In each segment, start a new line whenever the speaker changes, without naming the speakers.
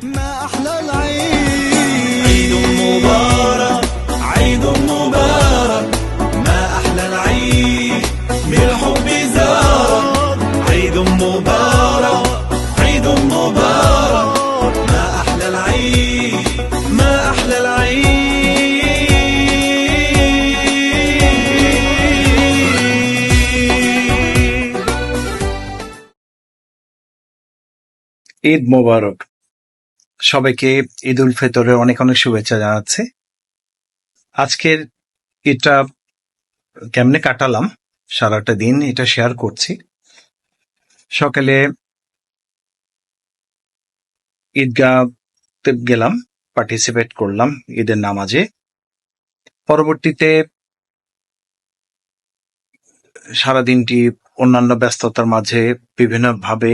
ما أحلى العيد عيد مبارك عيد مبارك ما أحلى العيد بالحب زارك عيد مبارك عيد مبارك ما أحلى العيد ما أحلى العيد
ঈদ মোবারক। সবাইকে ঈদ উল ফিতরের অনেক অনেক শুভেচ্ছা জানাচ্ছি। আজকের ঈদটা কেমনে কাটালাম সারাটা দিন এটা শেয়ার করছি। সকালে ঈদগাহতে গেলাম, পার্টিসিপেট করলাম ঈদের নামাজে। পরবর্তীতে সারাদিনটি অন্যান্য ব্যস্ততার মাঝে বিভিন্নভাবে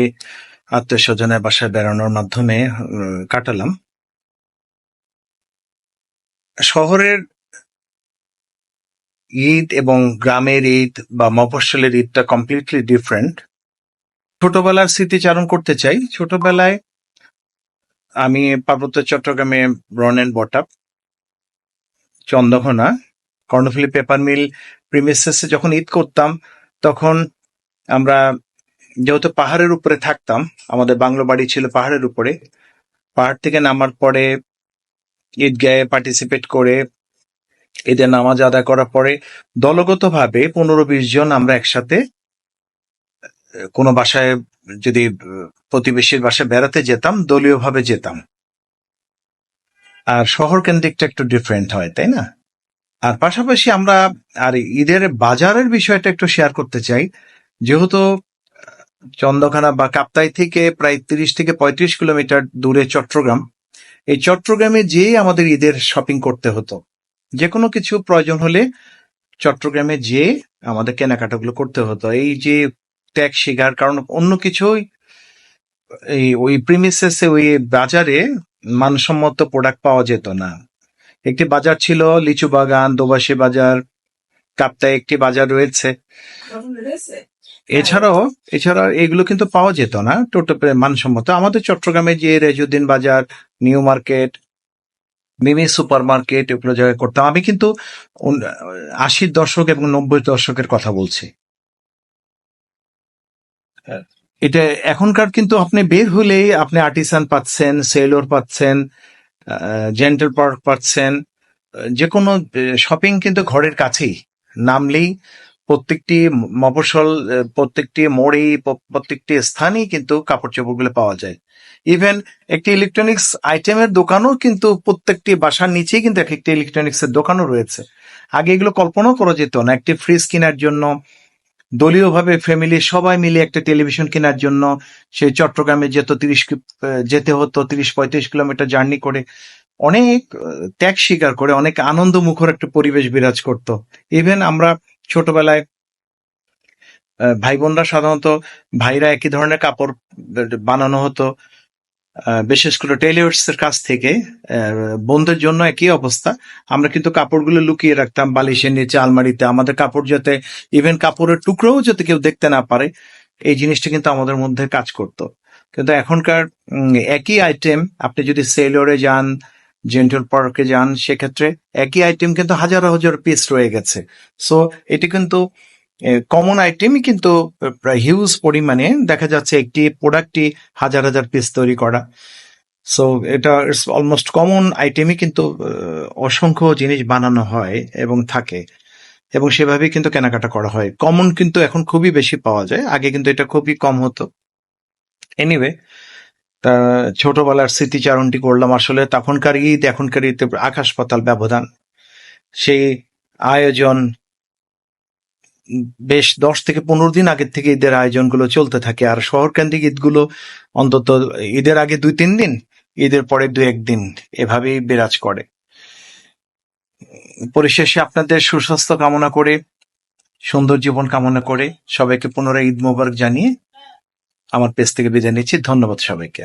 আত্মীয় স্বজনের বাসায় বেড়ানোর মাধ্যমে কাটালাম। শহরের ঈদ এবং গ্রামের ঈদ বা মফস্বলের ঈদটা কমপ্লিটলি ডিফারেন্ট। ছোটবেলার স্মৃতিচারণ করতে চাই। ছোটবেলায় আমি পার্বত্য চট্টগ্রামে born and brought up, Chandraghona Karnaphuli paper mill প্রিমিসেসে যখন ঈদ করতাম তখন আমরা যেহেতু পাহাড়ের উপরে থাকতাম, আমাদের বাংলো বাড়ি ছিল পাহাড়ের উপরে। পাহাড় থেকে নামার পরে ঈদগাহে পার্টিসিপেট করে ঈদের নামাজ আদায় করার পরে দলগতভাবে 15-20 জন আমরা একসাথে কোনো বাসায়, যদি প্রতিবেশীর বাসায় বেড়াতে যেতাম, দলীয়ভাবে যেতাম। আর শহর কেন্দ্রিকটা একটু ডিফারেন্ট হয়, তাই না? আর পাশাপাশি আমরা আর ঈদের বাজারের বিষয়টা একটু শেয়ার করতে চাই। যেহেতু চন্দ্রঘোনা বা কাপ্তাই থেকে প্রায় 30 থেকে 35 কিলোমিটার দূরে চট্টগ্রাম, এই চট্টগ্রামে যেয়ে আমাদের ঈদের শপিং করতে হতো। যে কোনো কিছু প্রয়োজন হলে চট্টগ্রামে যেয়ে আমাদের কেনাকাটাগুলো করতে হতো। এই যে ত্যাগ শিকার, কারণ অন্য কিছুই ওই প্রিমিসেসে, ওই বাজারে মানসম্মত প্রোডাক্ট পাওয়া যেত না। একটি বাজার ছিল লিচু বাগান, দোবাসী বাজার, কাপ্তায় একটি বাজার রয়েছে। এছাড়া এগুলো কিন্তু পাওয়া যেত না টোটাল মানসম্মত। আমাদের চট্টগ্রামে যে রেজউদ্দিন বাজার, নিউ মার্কেট, মিমি সুপার মার্কেট, এগুলো জায়গায় করতাম। আমি কিন্তু 80 দশক এবং 90 দশকের কথা বলছি। এটা এখনকার কিন্তু আপনি বের হলেই আপনি আর্টিসান পাচ্ছেন, সেলর পাচ্ছেন, জেন্টাল পার্ক পাচ্ছেন, যে কোনো শপিং কিন্তু ঘরের কাছেই। নামলেই প্রত্যেকটি মফস্বল, প্রত্যেকটি মোড়ে, প্রত্যেকটি স্থানেই কিন্তু কাপড় চোপড়গুলো পাওয়া যায়। ইভেন একটি ইলেকট্রনিক্স আইটেমের দোকানও কিন্তু প্রত্যেকটি বাসার নিচেই কিন্তু এক একটি ইলেকট্রনিক্স এর দোকানও রয়েছে। আগে এগুলো কল্পনাও করা যেত না। একটি ফ্রিজ কেনার জন্য দলীয়ভাবে ফ্যামিলি সবাই মিলে একটা টেলিভিশন কেনার জন্য সেই চট্টগ্রামে যেতে হতো 30-35 কিলোমিটার জার্নি করে, অনেক ত্যাগ স্বীকার করে, অনেক আনন্দ মুখর একটা পরিবেশ বিরাজ করত। ইভেন আমরা ছোটবেলায় ভাই বোনরা সাধারণত ভাইরা একই ধরনের কাপড় বানানো হতো, বিশেষ করে টেইলর্স এর কাছ থেকে। বোনদের জন্য একই অবস্থা। আমরা কিন্তু কাপড়গুলো লুকিয়ে রাখতাম বালিশের নিচে, আলমারিতে, আমাদের কাপড় যাতে, ইভেন কাপড়ের টুকরোও যাতে কেউ দেখতে না পারে, এই জিনিসটা কিন্তু আমাদের মধ্যে কাজ করত। কিন্তু এখনকার একই আইটেম আপনি যদি সেলরে যান, জেন্টাল পার্কে যান, সেক্ষেত্রে একই আইটেম কিন্তু হাজার হাজার পিস রয়ে গেছে। সো এটি কিন্তু কমন আইটেমই, কিন্তু প্রায় হিউজ পরিমাণে দেখা যাচ্ছে একটি প্রোডাক্টই হাজার হাজার পিস তৈরি করা। সো এটা অলমোস্ট কমন আইটেমই, কিন্তু অসংখ্য জিনিস বানানো হয় এবং থাকে, এবং সেভাবেই কিন্তু কেনাকাটা করা হয়। কমন কিন্তু এখন খুবই বেশি পাওয়া যায়, আগে কিন্তু এটা খুবই কম হতো। এনিওয়ে, তা ছোটবেলার স্মৃতিচারণটি করলাম। আসলে তখনকার ঈদ এখনকার ঈদ আকাশ পাতাল ব্যবধান। সেই আয়োজন বেশ 10 থেকে 15 দিন আগের থেকে ঈদের আয়োজনগুলো চলতে থাকে। আর শহর কেন্দ্রিক ঈদগুলো অন্তত ঈদের আগে 2-3 দিন, ঈদের পরে 2-1 দিন, এভাবেই বিরাজ করে। পরিশেষে আপনাদের সুস্বাস্থ্য কামনা করে, সুন্দর জীবন কামনা করে সবাইকে পুনরায় ঈদ মোবারক জানিয়ে আমার পেজ থেকে বিদায় নিচ্ছি। ধন্যবাদ সবাইকে।